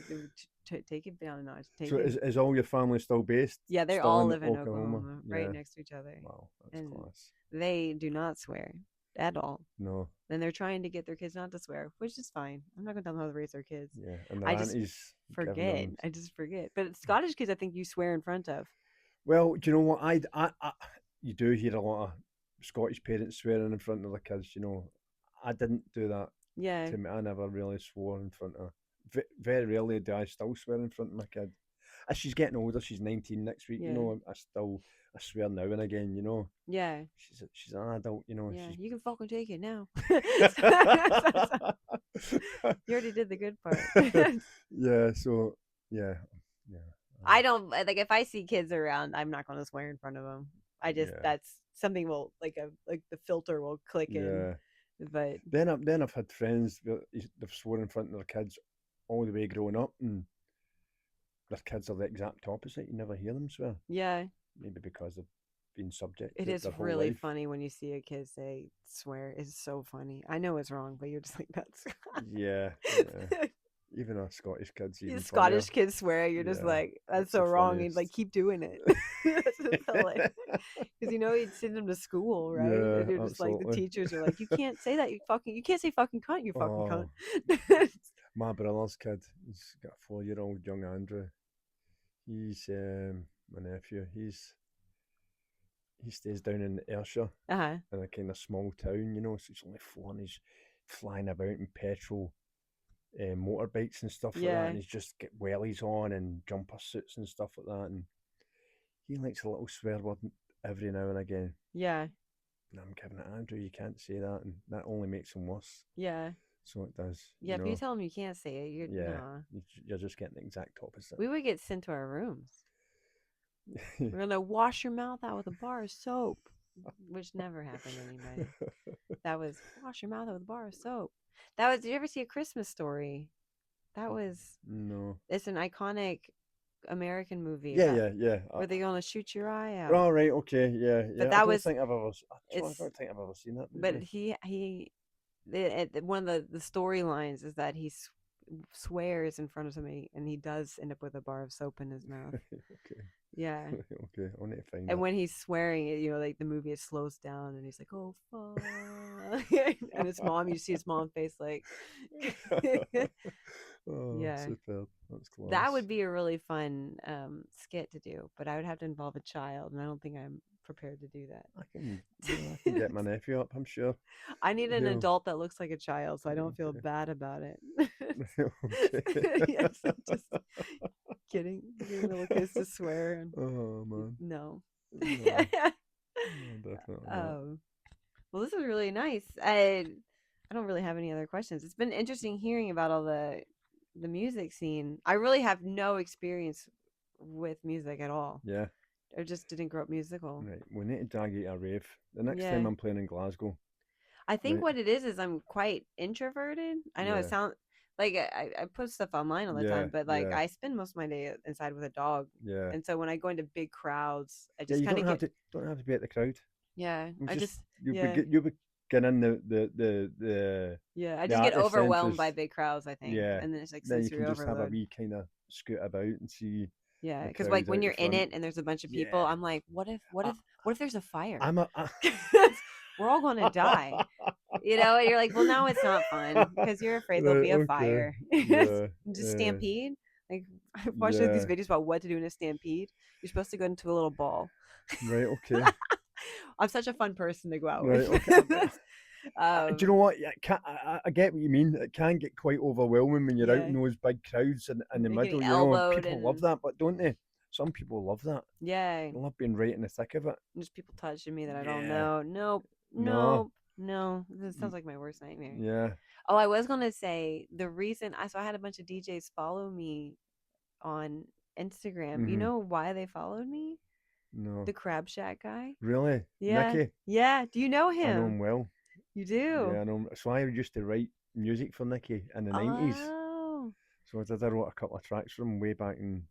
take it down a notch. So Take it. is all your family still based? Yeah, they Still all in live in Oklahoma? Oklahoma, right Yeah. next to each other, Wow, that's and class. they do not swear at all. No. And they're trying to get their kids not to swear, which is fine. I'm not gonna tell them how to raise their kids. Yeah, and their I just aunties giving forget. them. I just forget. But Scottish kids, I think you swear in front of. Well, do you know what? You do hear a lot of Scottish parents swearing in front of their kids. I didn't do that Yeah, to me. I never really swore in front of. Very rarely do I still swear in front of my kid. as she's getting older, she's 19 next week. You Yeah. know, I swear now and again. You know, Yeah. she's an adult. You know, Yeah. she's. You can fucking take it now. You already did the good part. Yeah. So yeah. Yeah. I don't like if I see kids around, I'm not going to swear in front of them. I just Yeah. that's something will like the filter will click in. Yeah. But Then I've had friends that they've sworn in front of their kids all the way growing up, and their kids are the exact opposite. You never hear them swear. yeah, Maybe because they've been subject it to it is their whole really life. funny when you see a kid say swear. It's so funny. I know it's wrong, but you're just like that's Yeah, yeah. Even our Scottish kids you even funnier. Scottish kids swear. You're just Yeah, like that's that's so the wrong, and like funniest. keep doing it. That's just hilarious. Because you'd send them to school, right? Yeah, And you're just like the absolutely. teachers are like, you can't say that. You can't say fucking cunt. You fucking cunt. Oh, my brother's kid, he's got a 4-year-old young Andrew. He's my nephew. He stays down in Ayrshire Uh-huh. in a kind of small town, you know. So he's only 4, and he's flying about in petrol motorbikes and stuff like that, Yeah. and he's just get wellies on and jumper suits and stuff like that, and he likes a little swear word every now and again. Yeah. And I'm giving it, Andrew, you can't say that, and that only makes him worse. Yeah. So it does, Yeah. If you tell them you can't say it, you're Yeah, nah. you're just getting the exact opposite. We would get sent to our rooms. We're gonna wash your mouth out with a bar of soap, which never happened to anybody. That was wash your mouth out with a bar of soap. That was. Did you ever see A Christmas Story? That was. No. It's an iconic American movie Yeah, about yeah, yeah. where they're gonna shoot your eye out. All right, okay, yeah, But yeah. I that don't was think I've ever. I it's. don't think I've ever seen that But movie. one of the storylines is that he swears in front of somebody, and he does end up with a bar of soap in his mouth. Okay, Yeah. okay. I'll need to find And that. when he's swearing, like the movie it slows down, and he's like, "Oh fuck!" And his mom, you see his mom face like, Oh, yeah. superb. That's That class. would be a really fun skit to do, but I would have to involve a child, and I don't think I'm prepared to do I can that. get my nephew up. I'm sure I need an he'll. adult that looks like a child, so I don't feel Okay. bad about it. Okay. Yes, I'm just getting little kids to swear, and Oh man, no. no, no, definitely not. um, well, this is really nice. I don't really have any other questions. It's been interesting hearing about all the music scene. I really have no experience with music at all. Yeah, I just didn't grow up musical. right. We need to drag you to a rave the next time Yeah. I'm playing in Glasgow. I think Right? what it is I'm quite introverted. I know it Yeah, sounds like I put stuff online all the yeah, time, but like yeah, I spend most of my day inside with a dog. yeah. And so when I go into big crowds, I Yeah, just you kind of get don't have to be at the crowd. yeah, You I just just yeah. you'll be getting in Yeah, I the just get artist overwhelmed by centres. big crowds, I think. Yeah, And then it's like then you can sensory just have a overload. wee kind of scoot about and see Yeah, the because like crowd when out the you're in front. it and there's a bunch of people, Yeah, I'm like, I, what if there's a fire? I'm a. We're all gonna die. And you're like, well, now it's not fun because you're afraid there'll Right, be a okay. fire. Yeah, Just stampede. Like I've watched these yeah. videos about what to do in a stampede. You're supposed to go into a little ball. Right, okay. I'm such a fun person to go out Right, with. okay. Do you know um, what? I get what you mean. It can get quite overwhelming when you're out yeah, in those big crowds in the you're getting middle. You know, elbowed people love and that, but don't they? Some people love that. yeah, They love being right in the thick of it. just people touching me that I don't Yeah. know. Nope, No. nope, no. This Mm, sounds like my worst nightmare. yeah. Oh, I was gonna say the reason I had a bunch of DJs follow me on Instagram. You Mhm. know why they followed me? No. The Crab Shack guy. Really, Yeah. Nicky? Yeah. Do you know I know him? him well. You do? Yeah, I know him. So I used to write music for Nicky in the 90s. Oh. So I wrote a couple of tracks for him way back in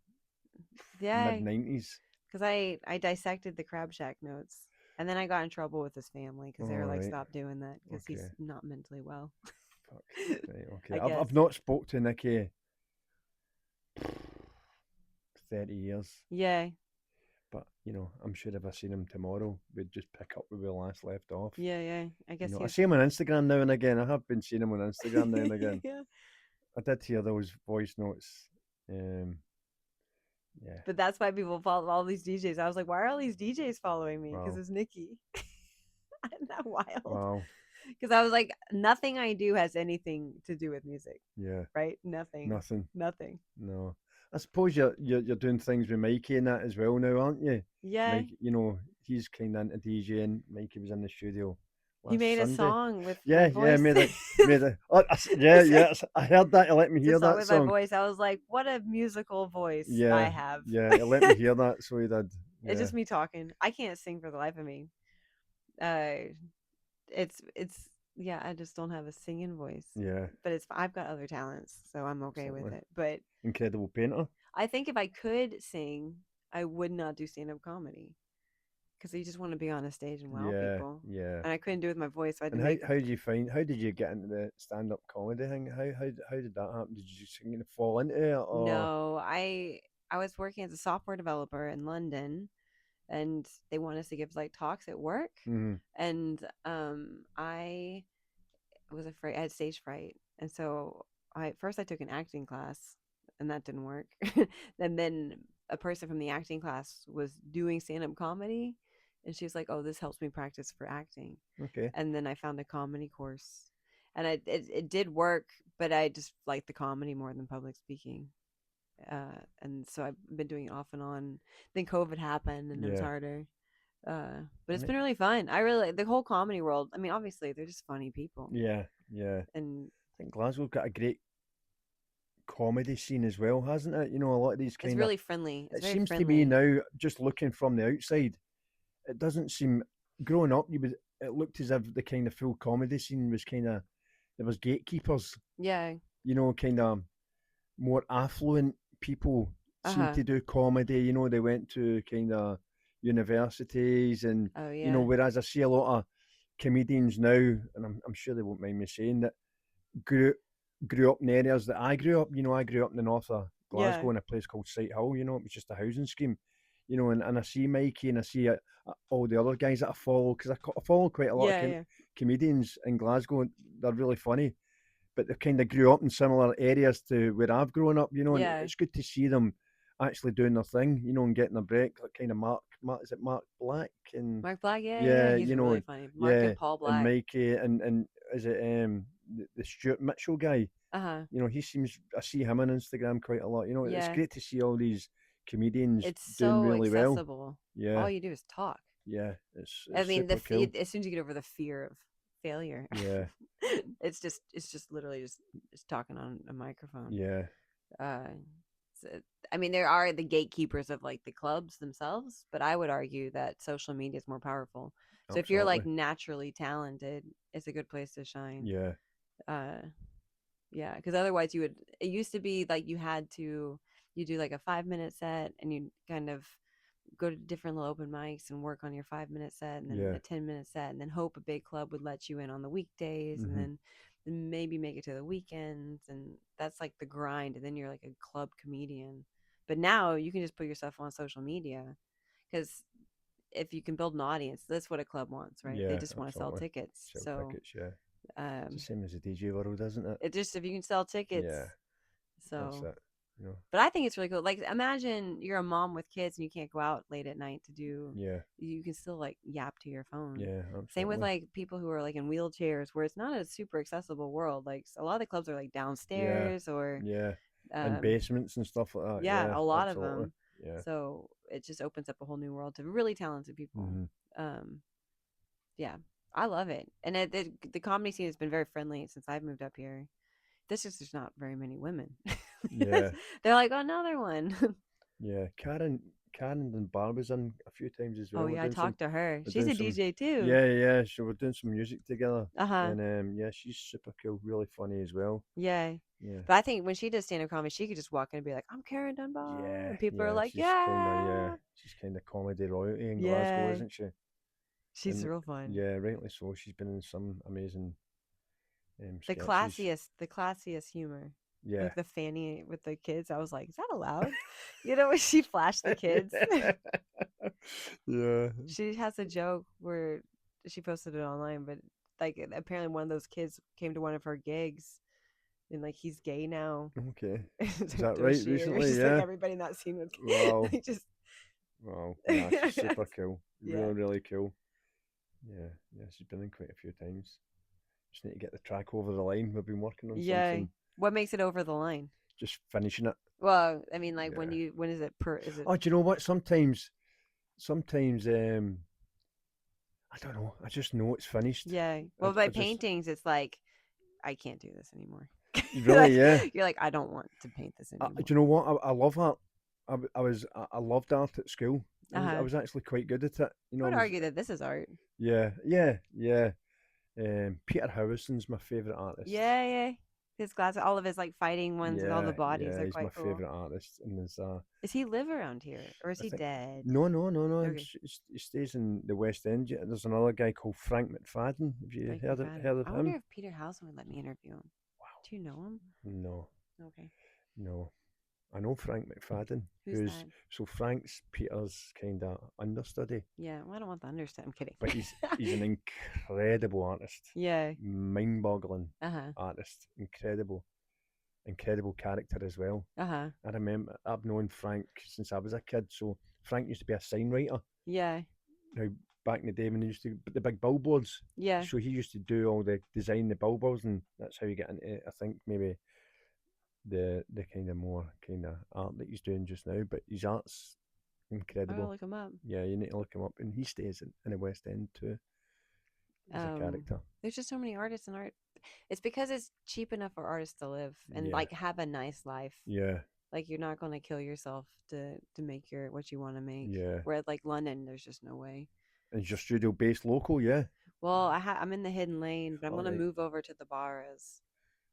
Yeah. mid 90s. Because I dissected the Crab Shack notes. And then I got in trouble with his family because they were All like, right. stop doing that because he's Okay. not mentally well. Fuck. Right. Okay. I guess. I've not spoke to Nicky 30 years. Yeah. But I'm sure if I seen him tomorrow, we'd just pick up where we last left off. Yeah. Yeah. I guess I he's. see him on Instagram now and again. I have been seeing him on Instagram now and again. Yeah. I did hear those voice notes. Yeah. But that's why people follow all these DJs. I was like, why are all these DJs following me? Because Wow. it's Nikki. Isn't that wild? Wow. Because I was like, nothing I do has anything to do with music, Yeah. right? Nothing. Nothing. Nothing. No. I suppose you're doing things with Mikey and that as well now, aren't you? Yeah, Mike, he's kind of into DJing. Mikey was in the studio he last made a Sunday. song with my Yeah, voice. made it. Oh, I heard that. He let me The hear song that with my song. voice. I was like, what a musical voice I Yeah, have. yeah, he let me hear that, so he did. It's Yeah, just me talking. I can't sing for the life of me. Uh, it's yeah, I just don't have a singing voice. yeah, But I've got other talents, so I'm okay with certainly. it. But Incredible painter. I think if I could sing, I would not do stand up comedy because you just want to be on a stage and wow Yeah, people. yeah. And I couldn't do it with my voice, so I had to And make. how did you find? How did you get into the stand up comedy thing? How did that happen? Did you just kind of fall into it, or? No, I was working as a software developer in London, and they want us to give like talks at work, Mhm. and I was afraid. I had stage fright, and so I took an acting class, and that didn't work. And then a person from the acting class was doing stand up comedy, and she was like, "Oh, this helps me practice for acting." Okay. And then I found a comedy course, and it did work, but I just liked the comedy more than public speaking. And so I've been doing it off and on. Then COVID happened, and it was Yeah. harder. But I it's mean, been really fun. I really the whole comedy world. I mean, obviously they're just funny people, yeah, yeah. and I think Glasgow's got a great comedy scene as well, hasn't it? A lot of these it's kind of. really friendly. It's It very seems to me friendly. now, just looking from the outside, it doesn't seem. Growing up, it looked as if the kind of full comedy scene was kind of there was gatekeepers. Yeah. Kind of more affluent people Uh seem huh. to do comedy. They went to kind of universities, and Oh yeah. whereas I see a lot of comedians now, and I'm sure they won't mind me saying that grew grew up in areas that I grew up. I grew up in the north of Yeah. Glasgow in a place called Sighthill. It was just a housing scheme. And I see Mikey and I see all the other guys that I follow because I follow quite a lot of Yeah. Yeah. comedians in Glasgow. They're really funny, but they kind of grew up in similar areas to where I've grown up. And Yeah. it's good to see them actually doing their thing. And getting a break. Like kind of Mark is it Mark Black and Mark Black. Yeah. Yeah. yeah, He's really funny. Mark yeah, and Paul and Black. Mikey and is it the Stuart Mitchell guy? Uh huh. He seems I see him on Instagram quite a lot. It's Yeah. great to see all these comedians It's doing so really well. accessible. Yeah, All you do is talk. yeah, I it's mean, super cool. as soon as you get over the fear of failure, Yeah, it's just literally just talking on a microphone. yeah, Uh, so, I mean, there are the gatekeepers of like the clubs themselves, but I would argue that social media is more powerful. So if you're like absolutely. naturally talented, it's a good place to shine. Yeah, Uh, yeah, because otherwise you would. It used to be like you do like a 5 minute set, and you kind of go to different little open mics and work on your 5 minute set, and then yeah, a 10 minute set, and then hope a big club would let you in on the weekdays, and hmm then maybe make it to the weekends, and that's like the grind, and then you're like a club comedian. But now you can just put yourself on social media because if you can build an audience, that's what a club wants, right? They yeah, just want to sell absolutely. tickets. Sell So tickets. Yeah, it's the um, same as the DJ world, isn't it? it just if you can sell tickets, Yeah, that's so it. You know. but I think it's really cool. Like, imagine you're a mom with kids and you can't go out late at night to do. Yeah, You can still like yap to your phone. yeah, Same with absolutely. like people who are like in wheelchairs, where it's not a super accessible world. Like a lot of the clubs are like Yeah, downstairs or, yeah, and um, basements and stuff like that. yeah, Yeah, a lot of absolutely. them. Yeah. So it just opens up a whole new world to really talented people. hmm Um, yeah, I love it, and the comedy scene has been very friendly since I've moved up here. This is there's not very many women. Yeah, They're like, "Oh, another one." yeah. Karen and Barbara's in a few times as Oh well. yeah, I talked to her. We're She's doing a some, DJ too. yeah, yeah. So we're doing some music together, Uh-huh. and yeah, she's super cool, really funny as well. Yeah. Yeah, But I think when she does stand-up comedy, she could just walk in and be like, "I'm Karen Dunbar," yeah, and people are yeah. like, "Yeah, She's kind of comedy royalty in Glasgow, yeah." isn't she? She's And real fun. yeah, rightly so. She's been in some amazing The sketches. classiest humor. Yeah. Like the Fanny with the kids. I was like, "Is that allowed?" You know, when she flashed the kids. Yeah. She has a joke where she posted it online, but like apparently one of those kids came to one of her gigs and like he's gay now. Okay. Is that Was right? she? And it was Recently, just like yeah. everybody in that scene was Wow. like just Wow. Nah, she's super cool. yeah. Really, really cool. Yeah. Yeah. She's been in quite a few times. Just need to get the track over the line. We've been working on Yeah. something, What makes it over the line? just finishing it. Well, I mean, like Yeah. when is it per? Is it? Oh, do you know what? Sometimes, I don't know. I just know it's finished. Yeah. I, Well, by I just paintings, it's like I can't do this anymore. really, Like yeah. you're like I don't want to paint this Do anymore. you know what? I love art. I loved art at school. Uh I huh. was actually quite good at it. You I know, I would was argue that this is art. yeah, yeah, yeah. Peter Howison's my favorite artist. Yeah, yeah. His glass, all of his like fighting ones with all the Yeah, bodies yeah, are he's my quite cool. favorite artist, and there's Does he live around here or is I he think dead? no, no, no, no. Okay. He stays in the West End. There's another guy called Frank McFadden. Have you Frank heard McFadden. of I wonder him? if Peter Housen would let me interview him. Wow, Do you know him? no, Okay. no. I know Frank McFadden, Who's who's that? so Frank's Peter's kind of understudy, Yeah. Well, I don't want the understand. I'm kidding. but he's an incredible artist, Yeah. mind-boggling Uh huh. artist, incredible character as well. Uh huh. I remember I've known Frank since I was a kid, so Frank used to be a sign writer. Yeah. Now back in the day when they used to put the big billboards, Yeah. so he used to do all the design the billboards, and that's how you get into I think maybe the kind of more kind of art that he's doing just now. But his art's I gotta incredible. look him up. Yeah, you need to look him up, and he stays in the West End too as a Um, character. there's just so many artists and art. It's because it's cheap enough for artists to live and Yeah, like have a nice life. yeah, Like you're not gonna kill yourself to make your what you want to make. yeah. Where like London, there's just no way. And is your studio based local? Yeah. Well, I'm in the hidden lane, but I'm All gonna right. move over to the bars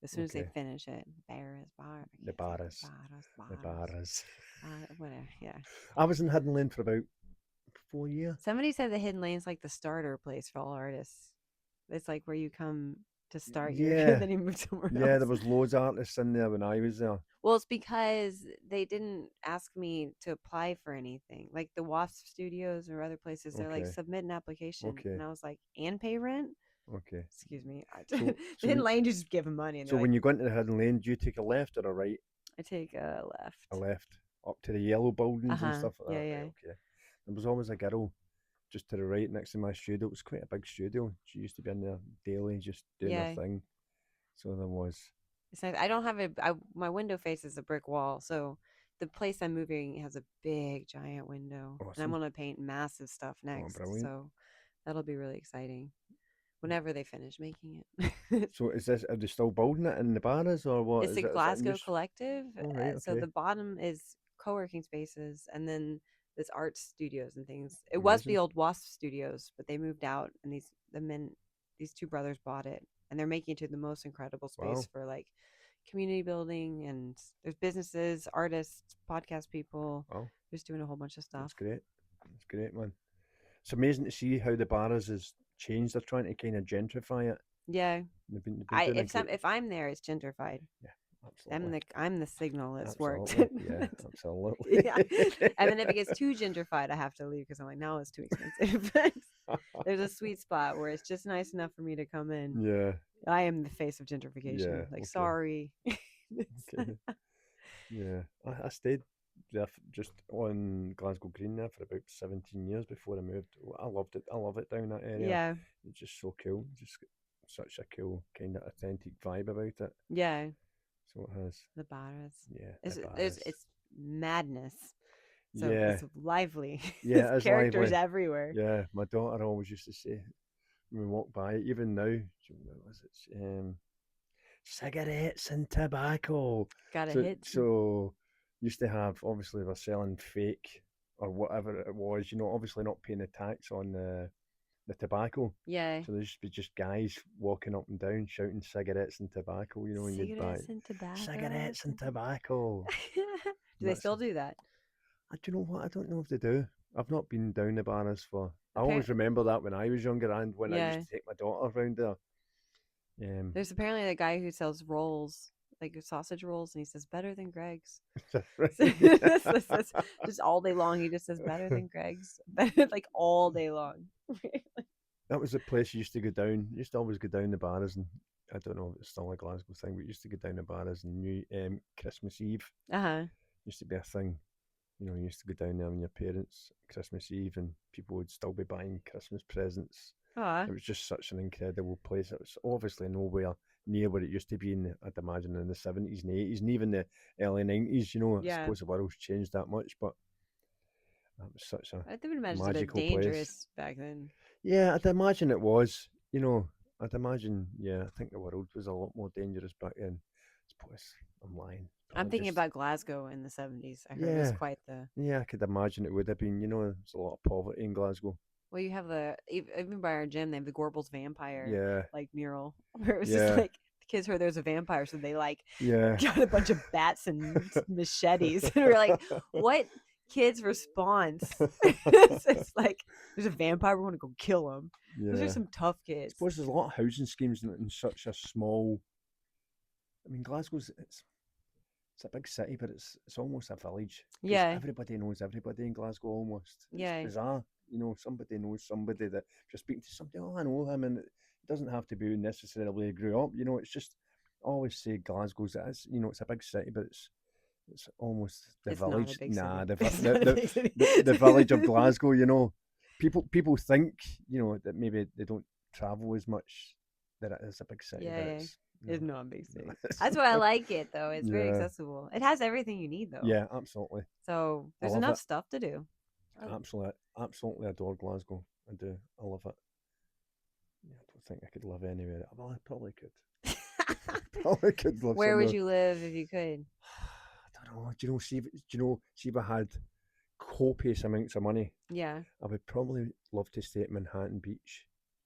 as soon as they Okay. finish it. Barras, bar. I The can't say barras. barras, The barras. barras. Whatever. Yeah. I was in Hidden Lane for about 4 years. Somebody said the hidden lane's like the starter place for all artists. It's like where you come to start your, Yeah, then you move somewhere yeah. There else. was loads of artists in there when I was there. Well, it's because they didn't ask me to apply for anything. Like the Wasp Studios or other places, they're like Okay, submit an application, okay, and I was like, and pay rent. okay. Excuse me. So, The so hidden when lane just give them money, and they're so like, when you go into the Hidden Lane, do you take a left or a right? I take a A left. left up to the yellow Uh buildings and huh. stuff like Yeah, that. Right. yeah, Okay. There was always a girl just to the right next to my studio. It was quite a big studio. She used to be in there daily, just doing her yeah. thing. So there was. It's nice. I don't have my window faces a brick wall, so the place I'm moving has a big, giant window, and I'm Awesome. gonna paint massive stuff Oh, next. brilliant. So that'll be really exciting whenever they finish making it. So is this? Are they still building it in the barras or what? It's a Is it a new? Glasgow collective. All right. So Okay. the bottom is co-working spaces, and then this art studios and things. It was the Amazing. old Wasp Studios, but they moved out, and these two brothers bought it, and they're making it to the most incredible space Wow. for like community building, and there's businesses, artists, podcast people. Wow. They're just doing a whole bunch of stuff. That's great. That's great, man. It's amazing to see how the barras has changed. They're trying to kind of gentrify it. Yeah, They've been I doing a great. if I'm there, it's gentrified. Yeah, absolutely. I'm the signal that's worked. Absolutely. Yeah, absolutely. Yeah. And then if it gets too gentrified, I have to leave because I'm like, no, it's too expensive. But there's a sweet spot where it's just nice enough for me to come in. Yeah, I am the face of yeah. gentrification. Like, Okay, sorry. okay. Yeah, I stayed there just on Glasgow Green there for about 17 years before I moved. I loved it. I love it down that area. Yeah. It's just so cool. Just got such a cool kind of authentic vibe about it. Yeah. So it has. The bars. Yeah, the There's bars. it's madness. So Yeah, it's lively. There's yeah, it's characters lively. everywhere. Yeah, my daughter always used to say when we walk by, even now, what was it? Cigarettes and tobacco. Gotta So, hit. so used to have obviously they're selling fake or whatever it was. Obviously not paying the tax on the tobacco. Yeah. So there used to be just guys walking up and down shouting cigarettes and tobacco. And you'd buy Cigarettes and tobacco. cigarettes and tobacco. Do And they that's still do that? do you know what? I don't know if they do. I've not been down the bars for. I Appar- always remember that when I was younger and when I used yeah. to take my daughter around there. There's apparently a guy who sells rolls, like sausage rolls, and he says better than Greg's. Just all day long, he just says better than Greg's, like all day long. That was the place you used to go down. You used to always go down the bars, and I don't know if it's still a Glasgow thing, but you used to go down the bars and Christmas Eve Uh-huh. used to be a thing. You used to go down there with your parents Christmas Eve, and people would still be buying Christmas presents. Aw. It was just such an incredible place. It was obviously nowhere near what it used to be I'd imagine in the 70s and 80s and even the early 90s. I Yeah. suppose the world's changed that much, but that was such a I would imagine it's a bit magical place. dangerous back then. Yeah, I'd imagine it was. I'd imagine. Yeah, I think the world was a lot more dangerous back then. I suppose I'm lying. I'm Probably thinking just about Glasgow in the 70s. I heard it was yeah, quite the. yeah. I could imagine it would have been. There's a lot of poverty in Glasgow. Well, you have even by our gym, they have the Gorbals vampire Yeah, like mural where it was just yeah, like the kids heard there was a vampire, so they like yeah. got a bunch of bats and machetes, and we're like, what kids' response? It's like there's a vampire, we want to go kill him. Those are Yeah. some tough I kids. suppose there's a lot of housing schemes in such a small. I mean, Glasgow's it's a big city, but it's almost a village because Yeah, everybody knows everybody in Glasgow almost. It's yeah. bizarre. Somebody knows somebody that if you're speaking to somebody, oh, I know him, and it doesn't have to be necessarily grew up. It's just I always say Glasgow's it's a big city, but it's almost the It's not a village. big Nah, city. the It's not a big city. the village of Glasgow. People think that maybe they don't travel as much. That it is a big city, but Yeah, it's it's no, not a big city. no. That's why I like it though. It's very Yeah, accessible. It has everything you need though. yeah, absolutely. So I there's love enough it. stuff to do. Oh. Absolutely adore Glasgow. I do. I love it. Yeah, I don't think I could live anywhere. Well, I probably could. Probably could live Where would somewhere. you live if you could? I don't know. See if I had copious amounts of money, Yeah. I would probably love to stay at Manhattan Beach,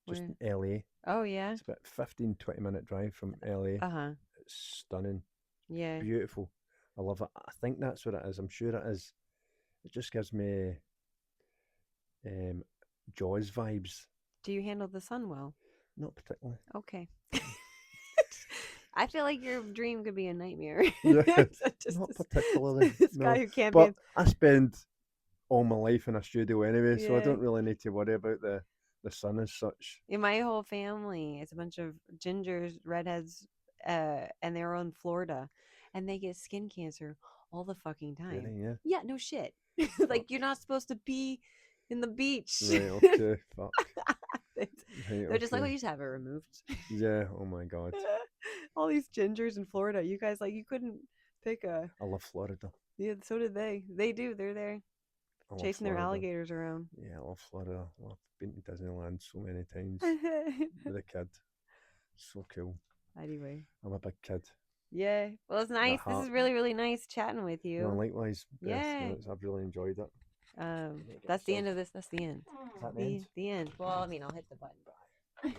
just Where? in LA. Oh yeah. It's about 15-20 minute drive from LA. Uh-huh. It's stunning. Yeah. Beautiful. I love it. I think that's what it is. I'm sure it is. It just gives me um, Jaws vibes. Do you handle the sun well? Not particularly. Okay. I feel like your dream could be a nightmare. Yeah, Just not this, particularly. this No, guy who can't be. but I spend all my life in a studio anyway, so I Yeah. don't really need to worry about the sun as such. In my whole family, it's a bunch of gingers, redheads, and they're in Florida, and they get skin cancer all the fucking time. Really, yeah. Yeah, no shit. Fuck. Like you're not supposed to be in the beach. Right. Okay. Fuck. They're just like, well, you just have it removed. Yeah. Oh my god. All these gingers in Florida. You guys you couldn't pick a. I love Florida. Yeah, so did they. They do. They're there I love chasing their Florida. alligators around. Yeah, I love Florida. I've been to Disneyland so many times with a kid. So cool. Anyway. I'm a big kid. Yeah. Well, it's nice. This is really, really nice chatting with you. No, likewise. Beth, Yeah. I've really enjoyed it. That's the end of this. That's the end. Is that the end? The end. Well, I mean, I'll hit the button.